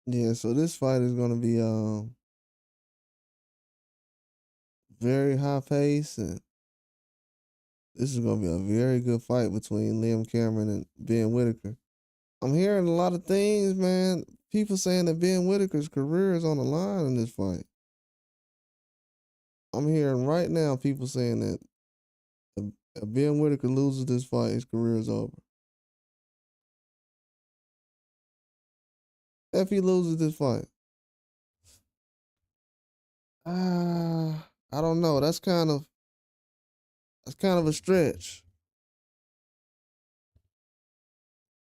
Yeah, so this fight is gonna be very high pace, and this is gonna be a very good fight between Liam Cameron and Ben Whittaker. I'm hearing a lot of things, man. People saying that Ben Whittaker's career is on the line in this fight. I'm hearing right now people saying that if Ben Whittaker loses this fight, his career is over. If he loses this fight, I don't know. That's kind of a stretch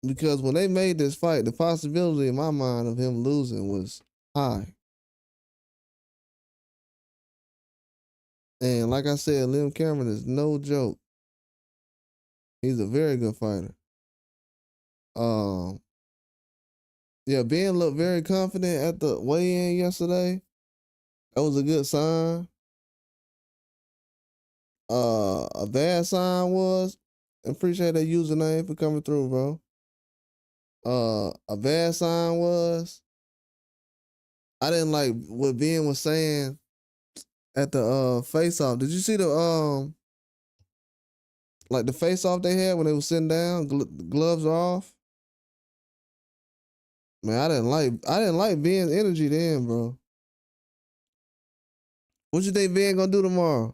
because when they made this fight, the possibility in my mind of him losing was high. And like I said, Liam Cameron is no joke. He's a very good fighter. Um, yeah, Ben looked very confident at the weigh-in yesterday. That was a good sign. A bad sign was, appreciate that username for coming through, bro. A bad sign was I didn't like what Ben was saying at the face off. Did you see the like the face off they had when they were sitting down, gloves are off? Man, I didn't like Ben's energy then, bro. What you think Ben gonna do tomorrow?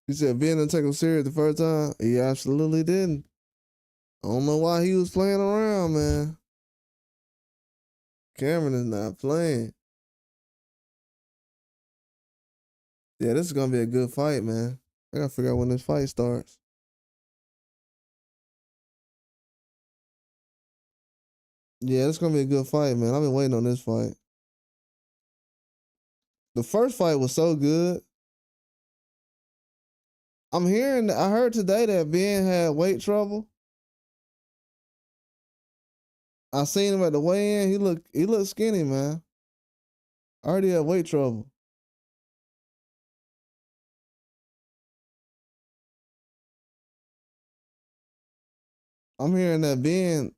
You said Ben didn't take him serious the first time. He absolutely didn't. I don't know why he was playing around, man. Cameron is not playing. Yeah, this is gonna be a good fight, man. I gotta figure out when this fight starts. Yeah, it's gonna be a good fight, man. I've been waiting on this fight. The first fight was so good. I heard today that Ben had weight trouble. I seen him at the weigh-in. He looked skinny, man. I heard he had weight trouble. I'm hearing that Ben,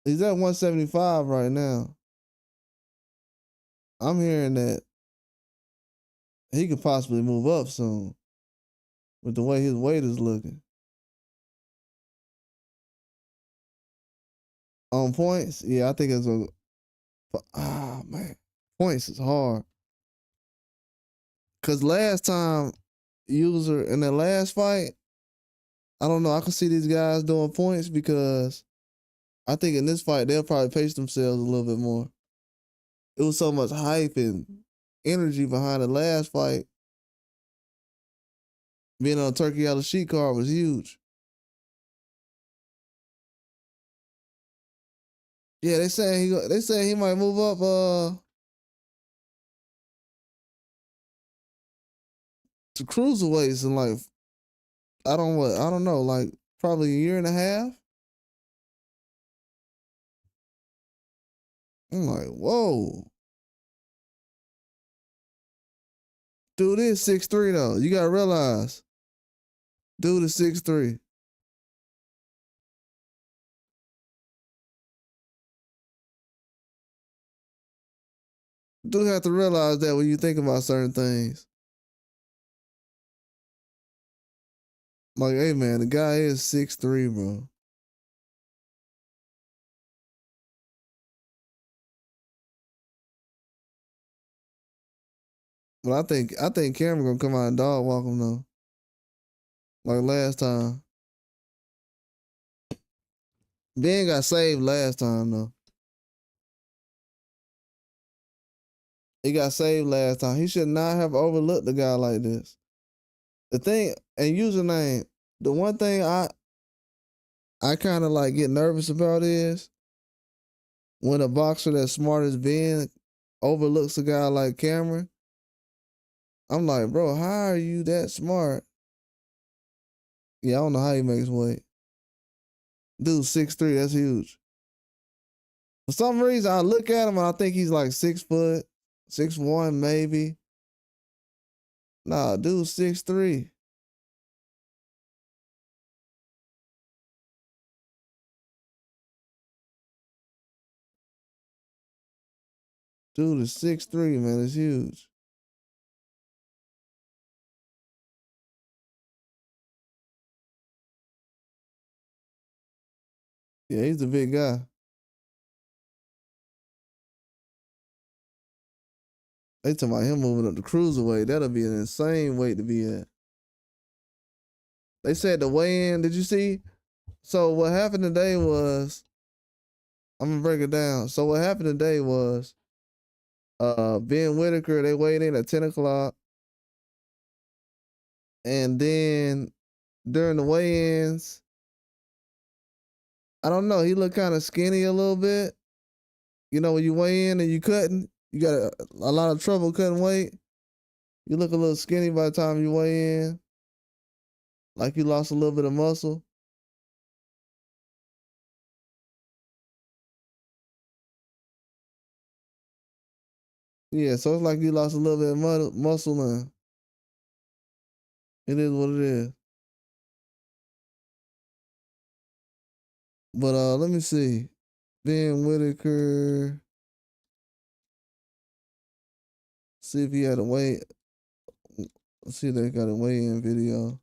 he's at 175 right now. I'm hearing that he could possibly move up soon with the way his weight is looking. On points, yeah, I think it's a man. Points is hard. Cause last time user in that last fight, I don't know. I can see these guys doing points because I think in this fight they'll probably pace themselves a little bit more. It was so much hype and energy behind the last fight. Being on Turkey out of sheet card was huge. Yeah, they saying he might move up to cruiserweights in like I don't know, like probably a year and a half. I'm like, whoa. Dude is 6'3" though. You gotta realize. Dude is 6'3". Do have to realize that when you think about certain things. Like, hey man, the guy is 6'3", bro. But I think Cameron gonna come out and dog walk him though. Like last time. Ben got saved last time though. He got saved last time. He should not have overlooked the guy like this. The thing and username, the one thing I kind of like get nervous about is when a boxer that's smart as Ben overlooks a guy like Cameron. I'm like, bro, how are you that smart? Yeah, I don't know how he makes weight. Dude, 6'3", that's huge. For some reason, I look at him and I think he's like 6', 6'1", maybe. Nah, dude, 6'3". Dude is 6'3", man. It's huge. Yeah, he's a big guy. They talking about him moving up the cruiserweight. That'll be an insane weight to be at. They said the weigh-in. Did you see? So what happened today was, I'm gonna break it down. So what happened today was, Ben Whittaker, they weighed in at 10 o'clock, and then during the weigh-ins, I don't know, he looked kind of skinny a little bit. You know, when you weigh in and you got a lot of trouble cutting weight. You look a little skinny by the time you weigh in, like you lost a little bit of muscle. Yeah, so it's like you lost a little bit of muscle, and it is what it is. But let me see. Ben Whittaker. See if he had a weigh. Let's see if they got a weigh-in video.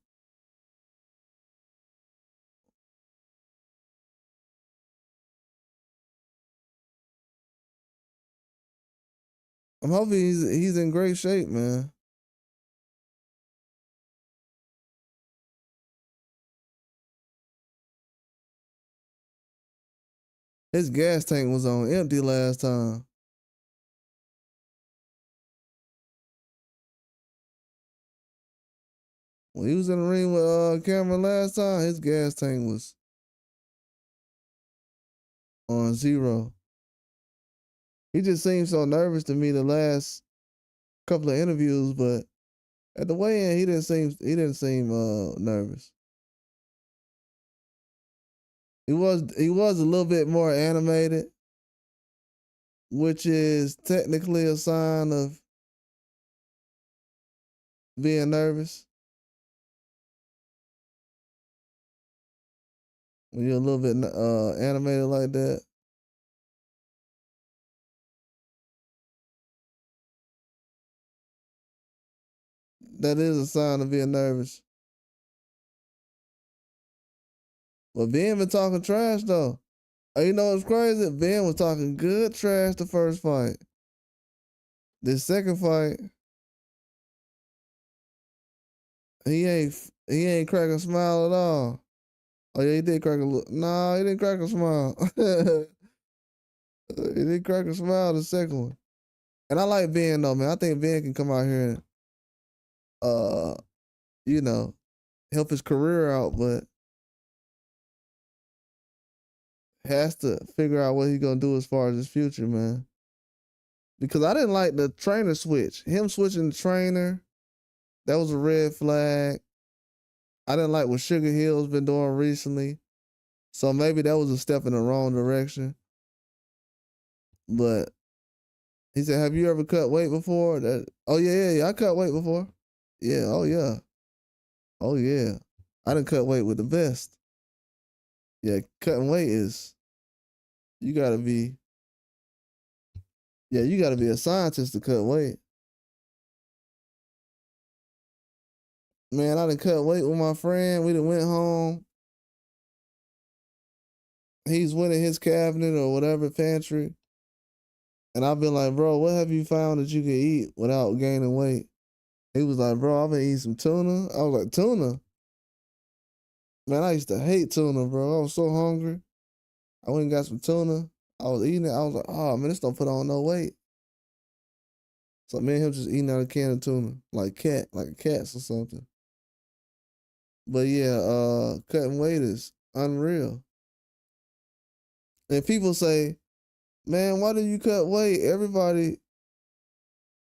I'm hoping he's in great shape, man. His gas tank was on empty last time. When he was in the ring with Cameron last time, his gas tank was on zero. He just seemed so nervous to me the last couple of interviews, but at the weigh-in, he didn't seem nervous. He was a little bit more animated, which is technically a sign of being nervous. When you're a little bit animated like that. That is a sign of being nervous. But Ben been talking trash though. You know what's crazy? Ben was talking good trash the first fight. This second fight, he ain't crack a smile at all. Oh yeah, he did crack a little. Nah, he didn't crack a smile. He didn't crack a smile the second one. And I like Ben though, man. I think Ben can come out here and uh, you know, help his career out, but has to figure out what he's gonna do as far as his future, man. Because I didn't like the trainer switch. Him switching the trainer, that was a red flag. I didn't like what Sugar Hill's been doing recently. So maybe that was a step in the wrong direction. But he said, "Have you ever cut weight before?" Oh yeah, I cut weight before. Yeah, oh yeah. Oh yeah. I didn't cut weight with the best. Yeah, cutting weight is you gotta be you gotta be a scientist to cut weight. Man, I done cut weight with my friend. We done went home. He's went in his cabinet or whatever pantry. And I've been like, bro, what have you found that you can eat without gaining weight? He was like, bro, I've been eating some tuna. I was like, tuna? Man, I used to hate tuna, bro. I was so hungry. I went and got some tuna. I was eating it. I was like, oh, man, this don't put on no weight. So me and him just eating out a can of tuna, like cats or something. But yeah, cutting weight is unreal. And people say, man, why do you cut weight? Everybody,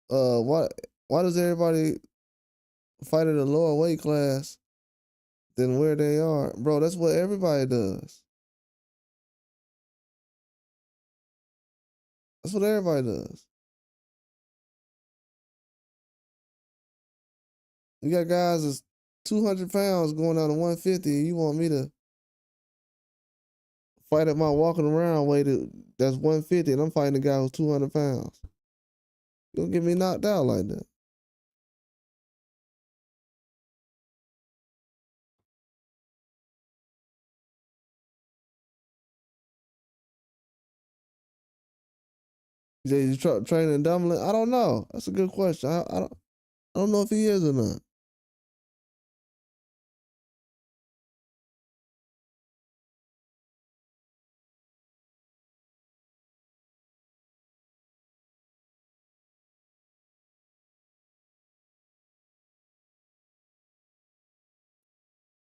why does everybody fight at a lower weight class than where they are? Bro, that's what everybody does. That's what everybody does. You got guys that's 200 pounds going down to 150, and you want me to fight at my walking around weight that's 150, and I'm fighting a guy who's 200 pounds. You gonna get me knocked out like that? You training Dumbling? I don't know. That's a good question. I don't know if he is or not.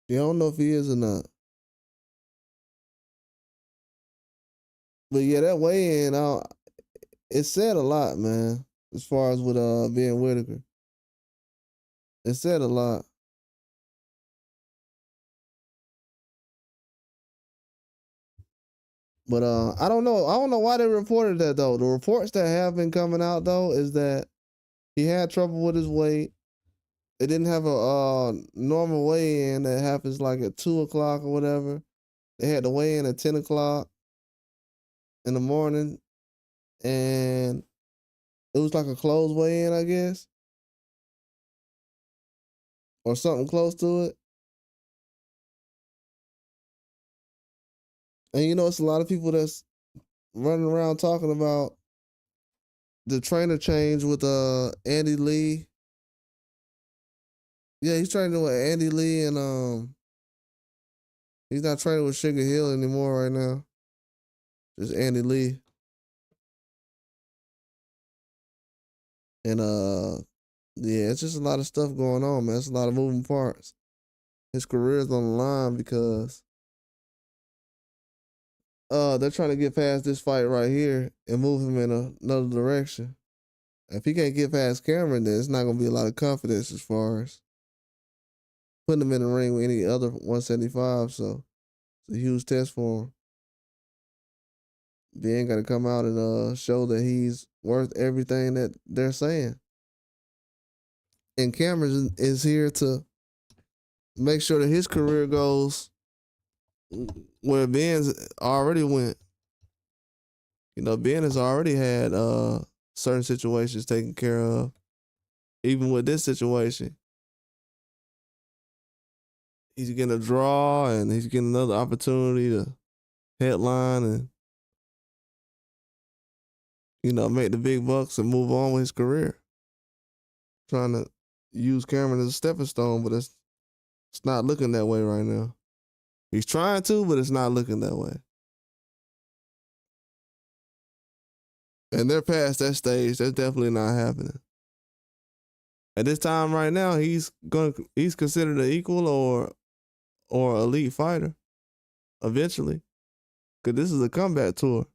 Yeah, I don't know if he is or not. But yeah, that weigh in, it said a lot, man. As far as with being Whittaker, it said a lot. But I don't know. I don't know why they reported that though. The reports that have been coming out though is that he had trouble with his weight. They didn't have a normal weigh in that happens like at 2 o'clock or whatever. They had to weigh in at 10 o'clock in the morning, and it was like a closed weigh in, I guess, or something close to it. And you know, it's a lot of people that's running around talking about the trainer change with Andy Lee. Yeah, he's training with Andy Lee, and he's not training with Sugar Hill anymore right now. Just Andy Lee. And yeah, it's just a lot of stuff going on, man. It's a lot of moving parts. His career's on the line because they're trying to get past this fight right here and move him in another direction. If he can't get past Cameron, then it's not gonna be a lot of confidence as far as putting him in the ring with any other 175. So it's a huge test for him. Ben got to come out and show that he's worth everything that they're saying. And Cameron is here to make sure that his career goes where Ben's already went. You know, Ben has already had certain situations taken care of. Even with this situation, he's getting a draw and he's getting another opportunity to headline and, you know, make the big bucks and move on with his career. Trying to use Cameron as a stepping stone, but it's not looking that way right now. He's trying to, but it's not looking that way. And they're past that stage. That's definitely not happening. At this time right now, he's considered an equal or elite fighter eventually. Cause this is a comeback tour.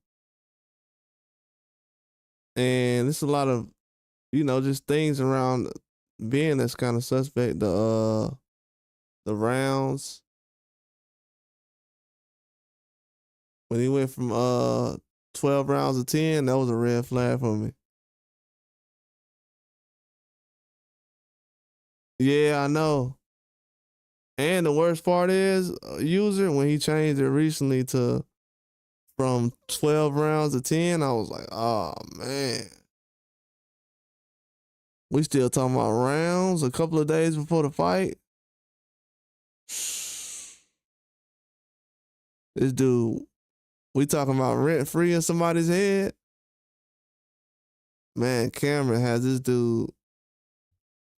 And it's a lot of, you know, just things around being that's kind of suspect. The rounds. When he went from 12 rounds to 10, that was a red flag for me. Yeah, I know. And the worst part is, user, when he changed it recently to from 12 rounds to 10, I was like, oh man. We still talking about rounds a couple of days before the fight. This dude, we talking about rent free in somebody's head. Man, Cameron has this dude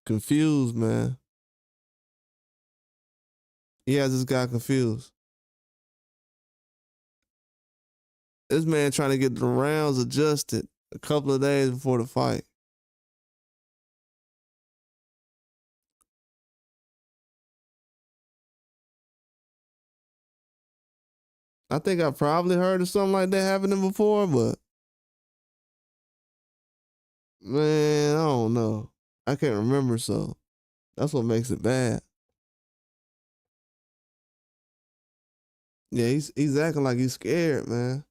confused, man. He has this guy confused. This man trying to get the rounds adjusted a couple of days before the fight. I think I probably heard of something like that happening before, but man, I don't know. I can't remember, so that's what makes it bad. Yeah, he's acting like he's scared, man.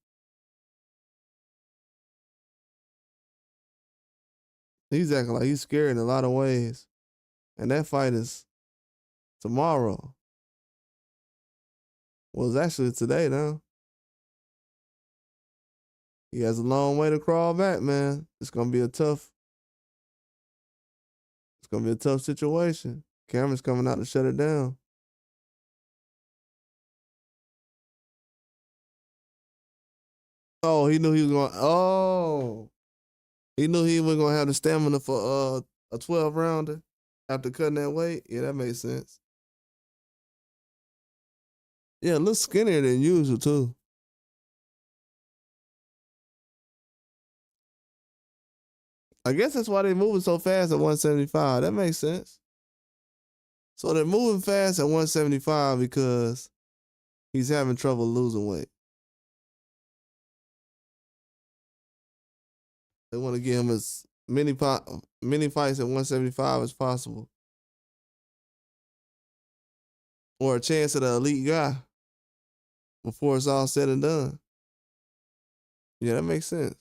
He's acting like he's scared in a lot of ways. And that fight is tomorrow. Well, it's actually today now. He has a long way to crawl back, man. It's gonna be a tough. It's gonna be a tough situation. Cameron's coming out to shut it down. Oh, he knew he was going. Oh, he knew he wasn't gonna have the stamina for a 12 rounder after cutting that weight. Yeah, that makes sense. Yeah, a little skinnier than usual too. I guess that's why they're moving so fast at 175. That makes sense. So they're moving fast at 175 because he's having trouble losing weight. They want to get him as many fights at 175 as possible, or a chance at an elite guy before it's all said and done. Yeah, that makes sense.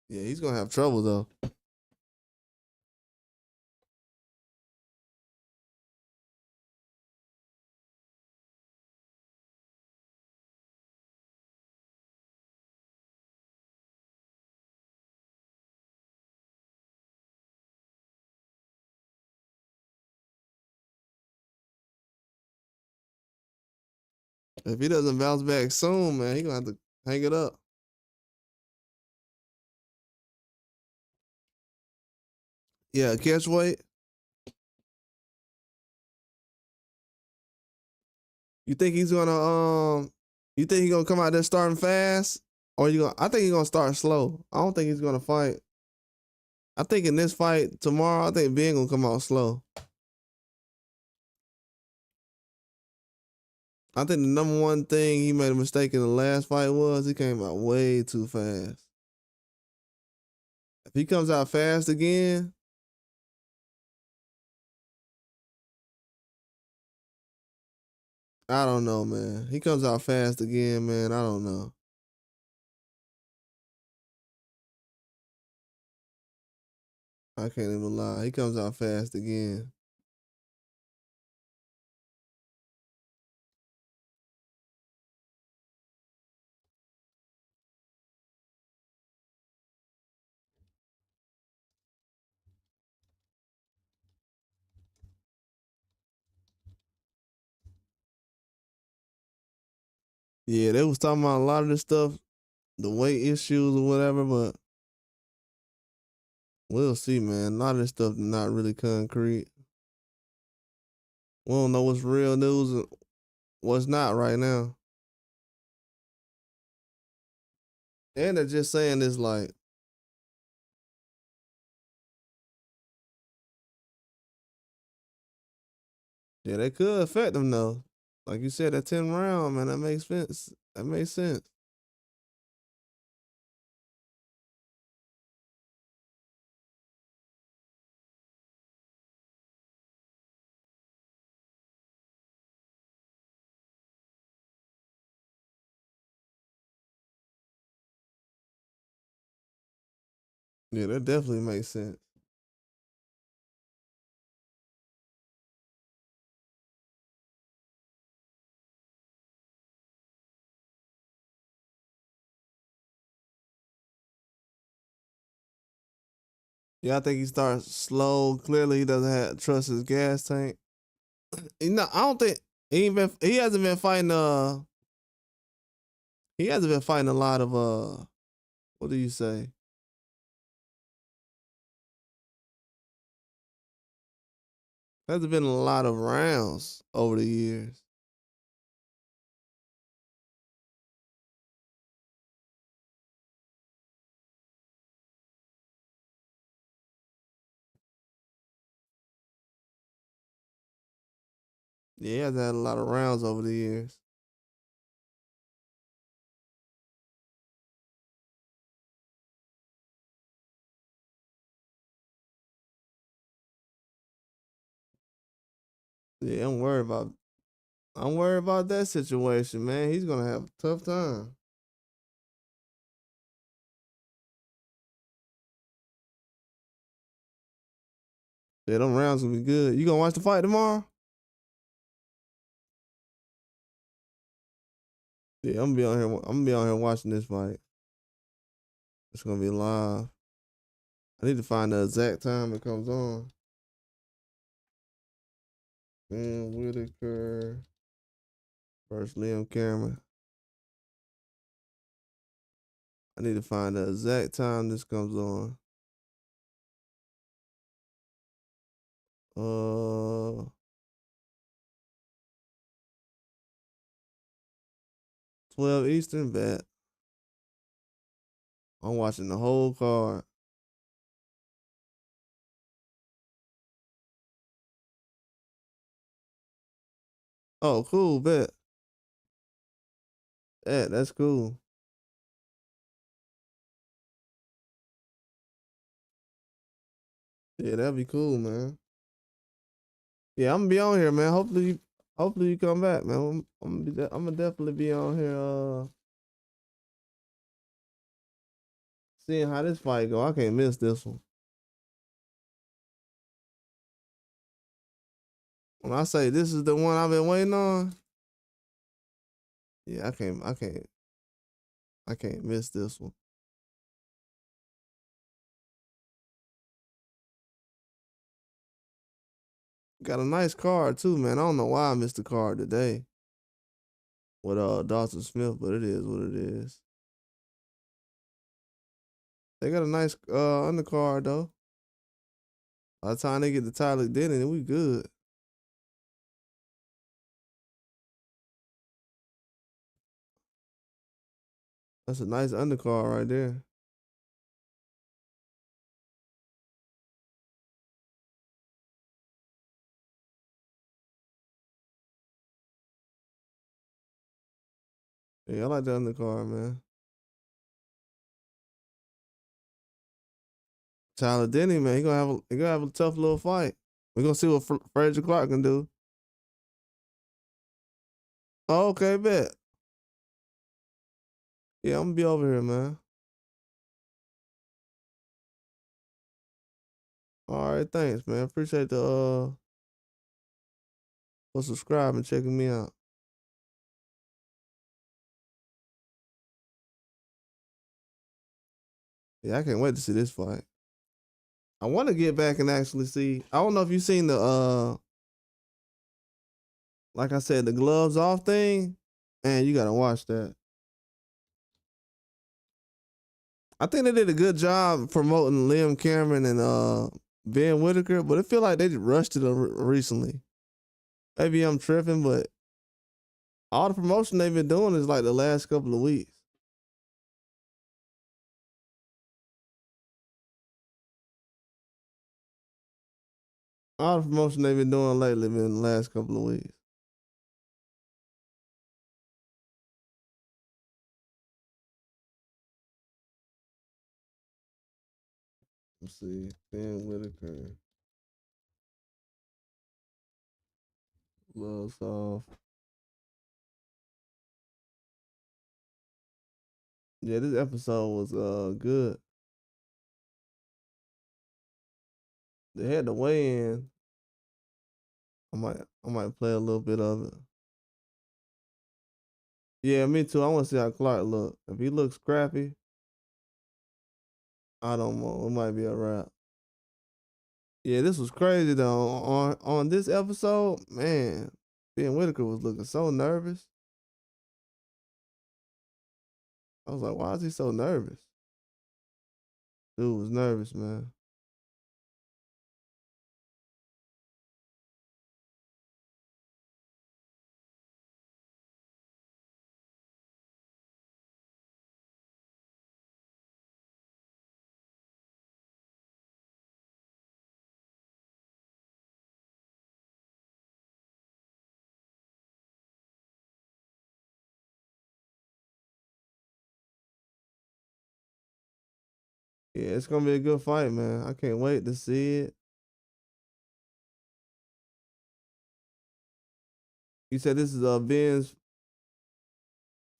Yeah, he's gonna have trouble though. If he doesn't bounce back soon, man, he gonna have to hang it up. Yeah, catch weight. You think he's gonna You think he's gonna come out there starting fast, or you gonna? I think he's gonna start slow. I don't think he's gonna fight. I think in this fight tomorrow, I think Ben gonna come out slow. I think the number one thing he made a mistake in the last fight was he came out way too fast. If he comes out fast again, I don't know, man. He comes out fast again, man. I don't know. I can't even lie. He comes out fast again. Yeah, they was talking about a lot of this stuff, the weight issues or whatever, but we'll see, man. A lot of this stuff is not really concrete. We don't know what's real news and what's not right now. And they're just saying this like, yeah, that could affect them though. Like you said, that 10 round, man, that makes sense. That makes sense. Yeah, that definitely makes sense. Yeah, I think he starts slow. Clearly, he doesn't have trust his gas tank. I don't think he hasn't been fighting. He hasn't been fighting a lot of. What do you say? Hasn't been a lot of rounds over the years. Yeah, he hasn't had a lot of rounds over the years. Yeah, I'm worried about. I'm worried about that situation, man. He's gonna have a tough time. Yeah, them rounds gonna be good. You gonna watch the fight tomorrow? Yeah, I'm gonna be on here. I'm gonna be on here watching this fight. It's gonna be live. I need to find the exact time it comes on. Whittaker versus Liam Cameron. I need to find the exact time this comes on. 12 Eastern, bet. I'm watching the whole card. Oh, cool, bet. Yeah, that's cool. Yeah, that'd be cool, man. Yeah, I'm gonna be on here, man. Hopefully you come back, man. I'm gonna definitely be on here. Seeing how this fight go. I can't miss this one. When I say this is the one I've been waiting on, yeah, I can't miss this one. Got a nice card too, man. I don't know why I missed the card today with Dawson Smith, but it is what it is. They got a nice undercard though. By the time they get to Tyler Denny, we good. That's a nice undercard right there. Yeah, I like the undercard, man. Tyler Denny, man, he gonna have a tough little fight. We gonna see what Frederick Clark can do. Oh, okay, bet. Yeah, I'm gonna be over here, man. All right, thanks, man. Appreciate the for subscribing, checking me out. Yeah, I can't wait to see this fight. I want to get back and actually see. I don't know if you seen the like I said, the gloves off thing. Man, you gotta watch that. I think they did a good job promoting Liam Cameron and Ben Whittaker, but I feel like they just rushed it recently. Maybe I'm tripping, but all the promotion they've been doing is like the last couple of weeks. All the promotion they've been doing lately been the last couple of weeks. Let's see. Ben Whittaker. Gloves off. Yeah, this episode was good. They had the weigh in. I might play a little bit of it. Yeah, me too. I want to see how Clark look. If he looks scrappy, I don't know. It might be a wrap. Yeah, this was crazy though. On this episode, man, Ben Whittaker was looking so nervous. I was like, why is he so nervous? Dude was nervous, man. Yeah, it's gonna be a good fight, man. I can't wait to see it. You said this is Ben's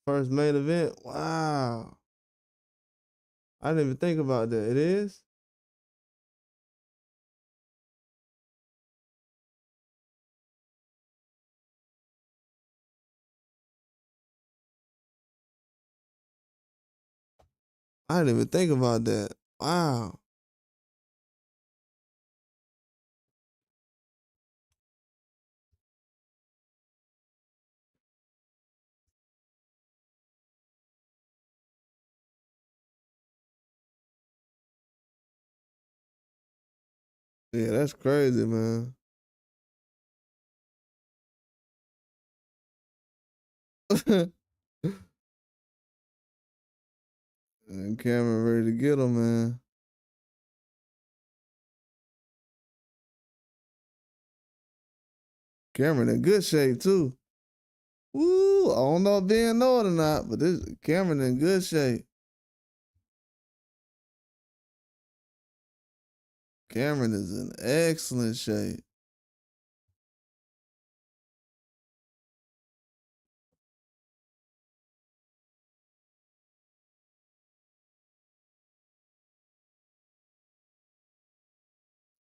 first main event. Wow, I didn't even think about that. It is. I didn't even think about that. Wow. Yeah, that's crazy, man. And Cameron ready to get him, man. Cameron in good shape too. Woo! I don't know if Ben know it or not, but this Cameron in good shape. Cameron is in excellent shape.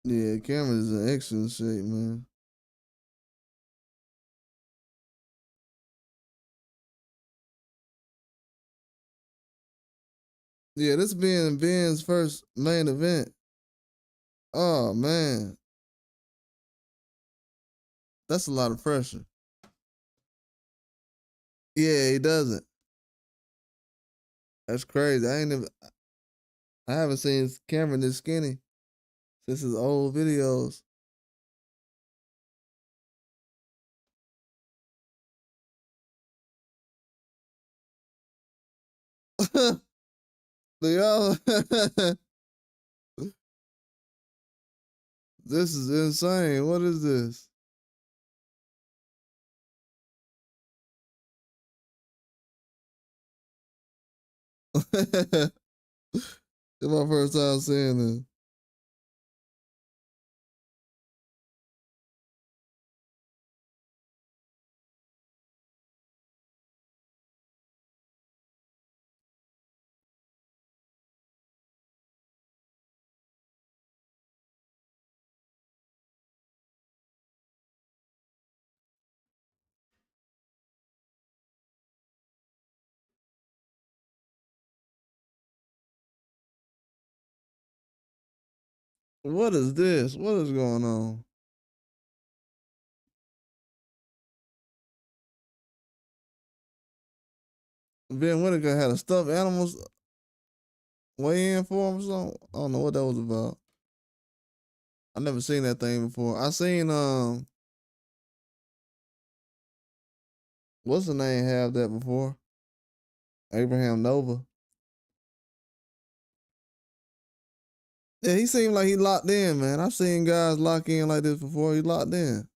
Yeah, Cameron is in excellent shape, man. Yeah, this being Ben's first main event. Oh man, that's a lot of pressure. Yeah, he doesn't. That's crazy. I haven't seen Cameron this skinny since his old videos. Y'all, this is insane. What is this? It's my first time seeing this. What is this? What is going on? Ben Whittaker had a stuffed animals weigh in for him or something. I don't know what that was about. I never seen that thing before. I seen what's the name have that before? Abraham Nova. Yeah, he seemed like he locked in, man. I've seen guys lock in like this before. He locked in.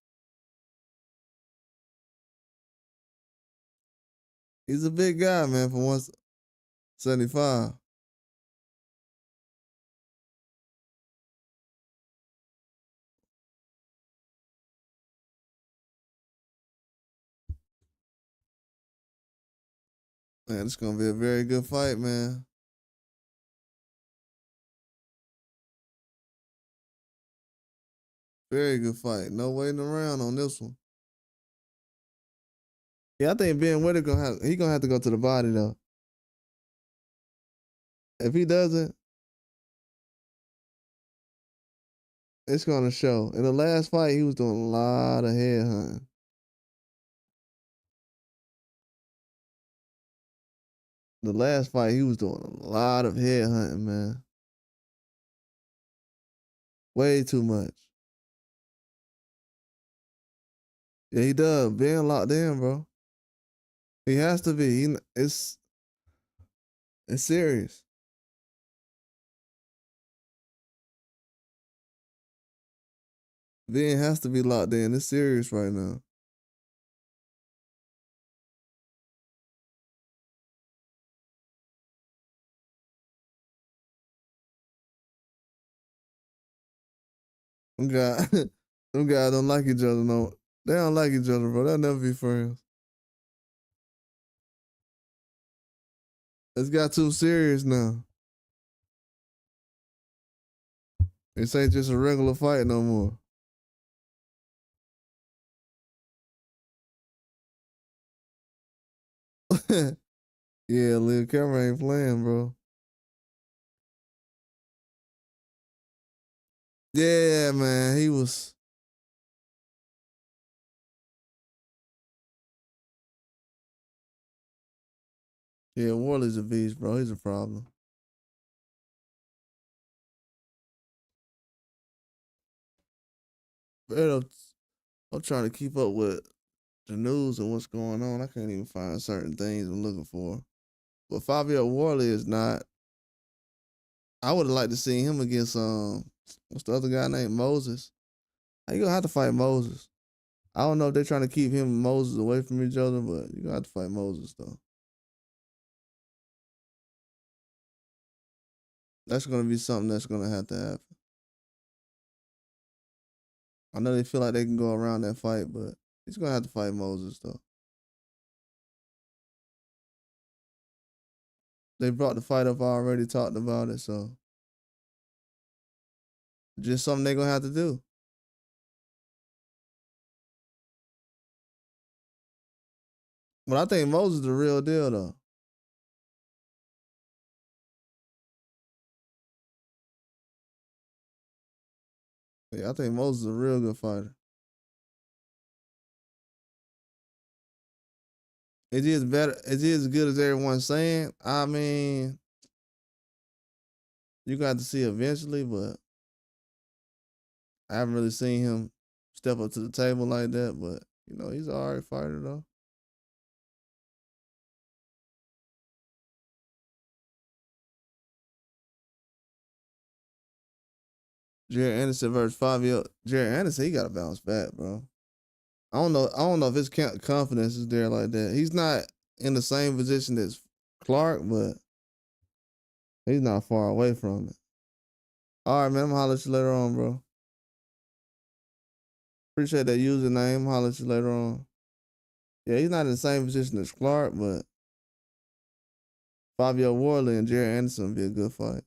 He's a big guy, man, for 175. Man, it's gonna be a very good fight, man. Very good fight. No waiting around on this one. Yeah, I think Ben Whittaker gonna have to go to the body though. If he doesn't, it's gonna show. In the last fight, he was doing a lot of head hunting. The last fight, he was doing a lot of head hunting, man. Way too much. Yeah, he does. Ben locked in, bro. He has to be. It's serious. Ben has to be locked in. It's serious right now. Them guys, them guys don't like each other. No, they don't like each other, bro. They'll never be friends. It's got too serious now. This ain't just a regular fight no more. Yeah, Lil Cameron ain't playing, bro. Yeah, man, he was. Yeah, Warley's a beast, bro. He's a problem. But I'm trying to keep up with the news and what's going on. I can't even find certain things I'm looking for. But Fabio Warley is not. I would have liked to see him against what's the other guy named Moses. How you gonna have to fight Moses? I don't know if they're trying to keep him and Moses away from each other, but you're gonna have to fight Moses though. That's gonna be something that's gonna have to happen. I know they feel like they can go around that fight, but he's gonna have to fight Moses though. They brought the fight up already, talked about it, so just something they're gonna have to do. But I think Moses is the real deal though. Yeah, I think Moses is a real good fighter. Is he as better? Is he as good as everyone's saying? I mean, you got to see eventually, but I haven't really seen him step up to the table like that. But he's an alright fighter though. Jared Anderson versus Fabio. Jared Anderson, he got to bounce back, bro. I don't know. I don't know if his confidence is there like that. He's not in the same position as Clark, but he's not far away from it. All right, man. I'm gonna holler at you later on, bro. Appreciate that username. I'm holler at you later on. Yeah, he's not in the same position as Clark, but Fabio Warley and Jared Anderson would be a good fight.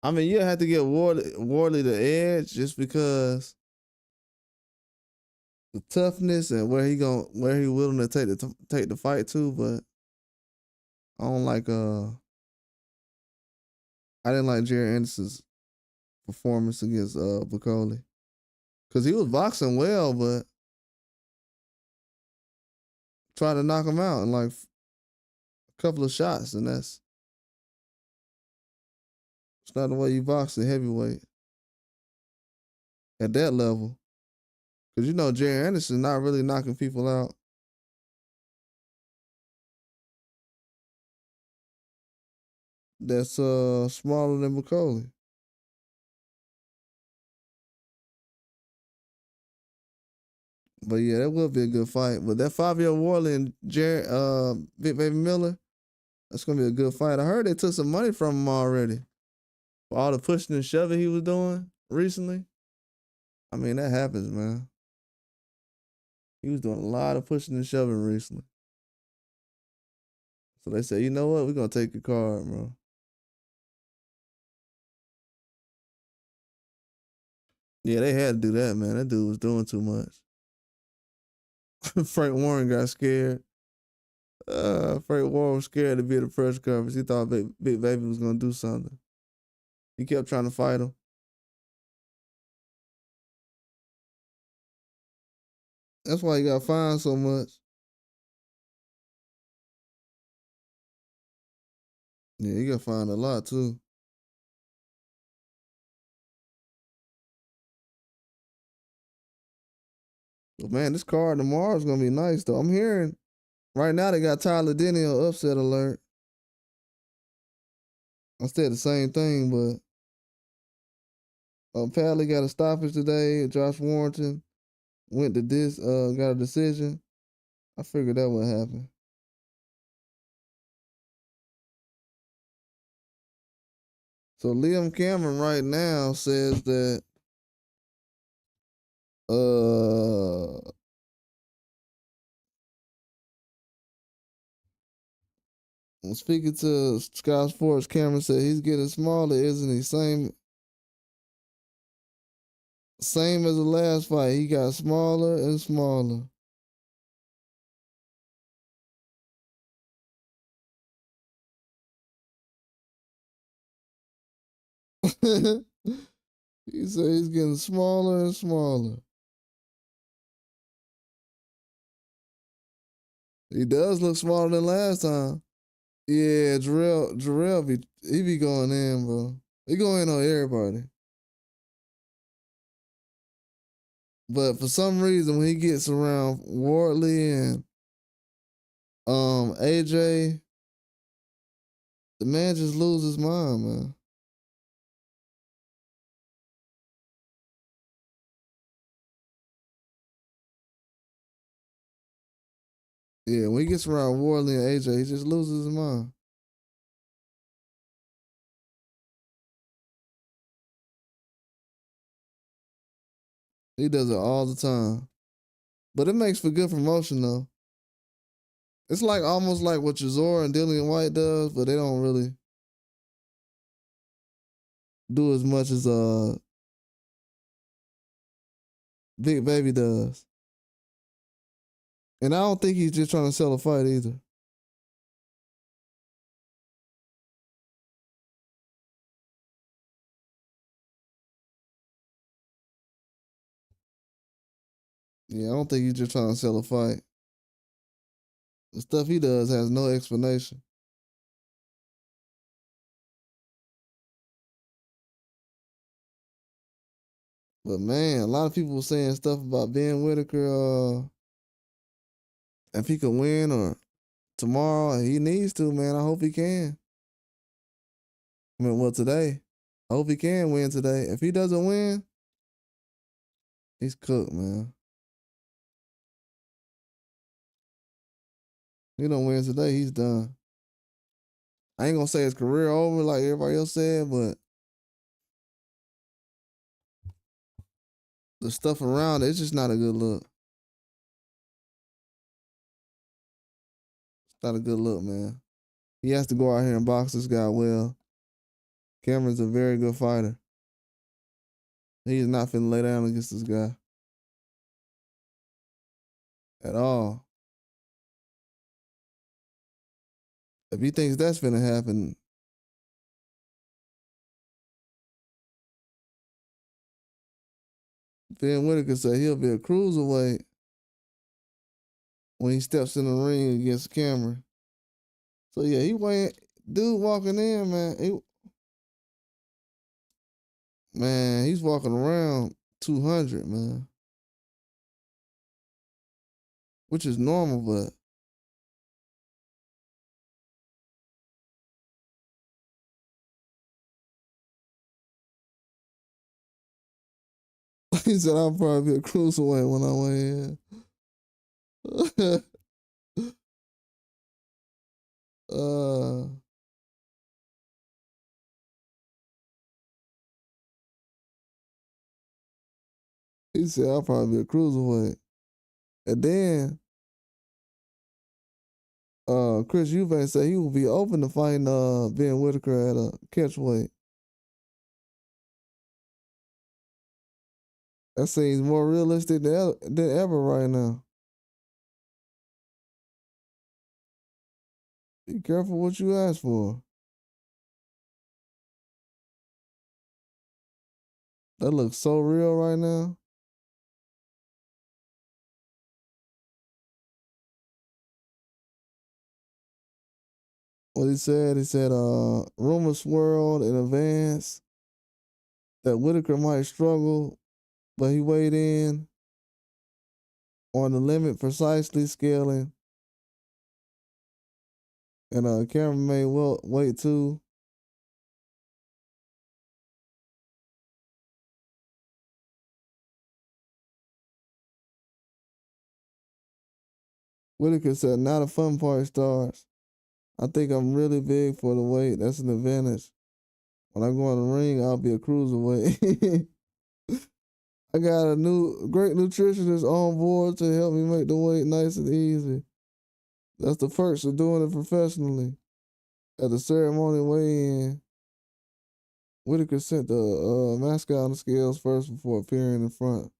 I mean, you have to get Warley the edge just because the toughness and where he willing to take the fight to, but I don't like I didn't like Jared Anderson's performance against Bacoli. Cause he was boxing well, but tried to knock him out in like a couple of shots, and it's not the way you box at heavyweight at that level. Cause Jared Anderson not really knocking people out. That's smaller than Bacoli. But yeah, that would be a good fight. But that Fabio Warley and Jared Big Baby Miller, that's gonna be a good fight. I heard they took some money from him already for all the pushing and shoving he was doing recently. I mean, that happens, man. He was doing a lot of pushing and shoving recently. So they said, you know what? We're gonna take your card, bro. Yeah, they had to do that, man. That dude was doing too much. Frank Warren got scared. Frank Warren was scared to be at the press conference. He thought Big Baby was gonna do something. He kept trying to fight him. That's why he got fined so much. Yeah, he got fined a lot too. But man, this card tomorrow is gonna be nice though. I'm hearing right now they got Tyler Denny on upset alert. I said the same thing, but Padley got a stoppage today. Josh Warrington went to got a decision. I figured that would happen. So Liam Cameron right now says that uh speaking to Sky Sports, Cameron said he's getting smaller, isn't he? Same as the last fight. He got smaller and smaller. He said he's getting smaller and smaller. He does look smaller than last time. Yeah, Jarrell he be going in, bro. He going in on everybody. But for some reason, when he gets around Wardley and AJ, the man just loses his mind, man. Yeah, when he gets around Wardley and AJ, he just loses his mind. He does it all the time. But it makes for good promotion though. It's like almost like what Chisora and Dillian White does, but they don't really do as much as Big Baby does. And I don't think he's just trying to sell a fight either. Yeah, I don't think he's just trying to sell a fight. The stuff he does has no explanation. But man, a lot of people were saying stuff about Ben Whittaker. If he could win or tomorrow, he needs to, man. I hope he can. I mean, well, today. I hope he can win today. If he doesn't win, he's cooked, man. He don't win today, he's done. I ain't gonna say his career over like everybody else said, but the stuff around it, it's just not a good look. It's not a good look, man. He has to go out here and box this guy well. Cameron's a very good fighter. He's not finna lay down against this guy at all. If he thinks that's finna happen, Ben Whittaker said he'll be a cruiserweight when he steps in the ring against Cameron. So yeah, he weighing dude walking in, man. Man, he's walking around 200, man, which is normal, but he said I'll probably be a cruiserweight when I weigh in. uh, he said I'll probably be a cruiserweight. And then Chris Eubank said he will be open to fighting Ben Whittaker at a catchweight. That seems more realistic than ever right now. Be careful what you ask for. That looks so real right now. What he said, rumors swirled in advance that Whittaker might struggle, but he weighed in on the limit precisely scaling. And Cameron may well wait too. Whittaker said, now the fun part starts. I think I'm really big for the weight. That's an advantage. When I go in the ring, I'll be a cruiserweight. I got a great nutritionist on board to help me make the weight nice and easy. That's the perks of doing it professionally. At the ceremony weigh-in, Whittaker sent the mascot on the scales first before appearing in front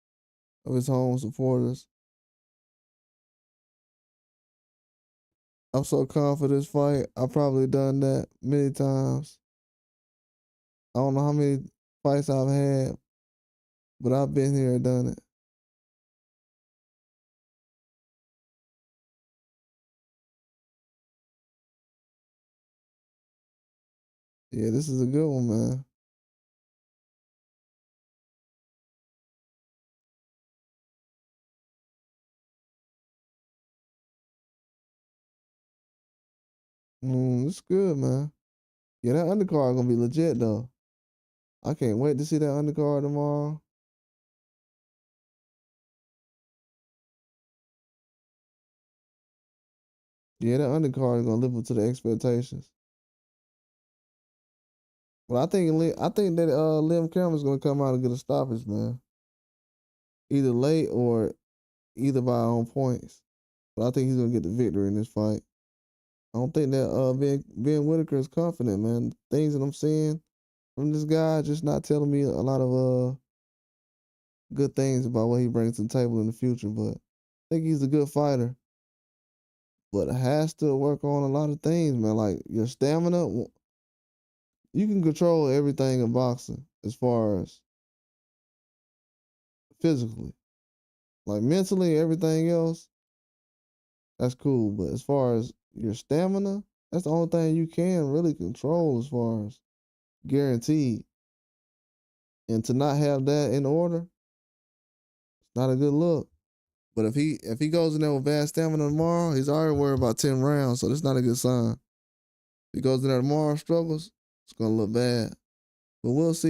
of his home supporters. I'm so confident this fight. I've probably done that many times. I don't know how many fights I've had, but I've been here and done it. Yeah, this is a good one, man. It's good, man. Yeah, that undercard gonna be legit though. I can't wait to see that undercard tomorrow. Yeah, that undercard is gonna live up to the expectations. But I think that Liam Cameron's gonna come out and get a stoppage, man. Either late or either by on points. But I think he's gonna get the victory in this fight. I don't think that Ben Whittaker is confident, man. Things that I'm seeing from this guy just not telling me a lot of good things about what he brings to the table in the future. But I think he's a good fighter. But has to work on a lot of things, man. Like your stamina, you can control everything in boxing as far as physically. Like mentally, everything else, that's cool. But as far as your stamina, that's the only thing you can really control as far as guaranteed. And to not have that in order, it's not a good look. But if he goes in there with bad stamina tomorrow, he's already worried about 10 rounds, so that's not a good sign. If he goes in there tomorrow, struggles, it's gonna look bad. But we'll see.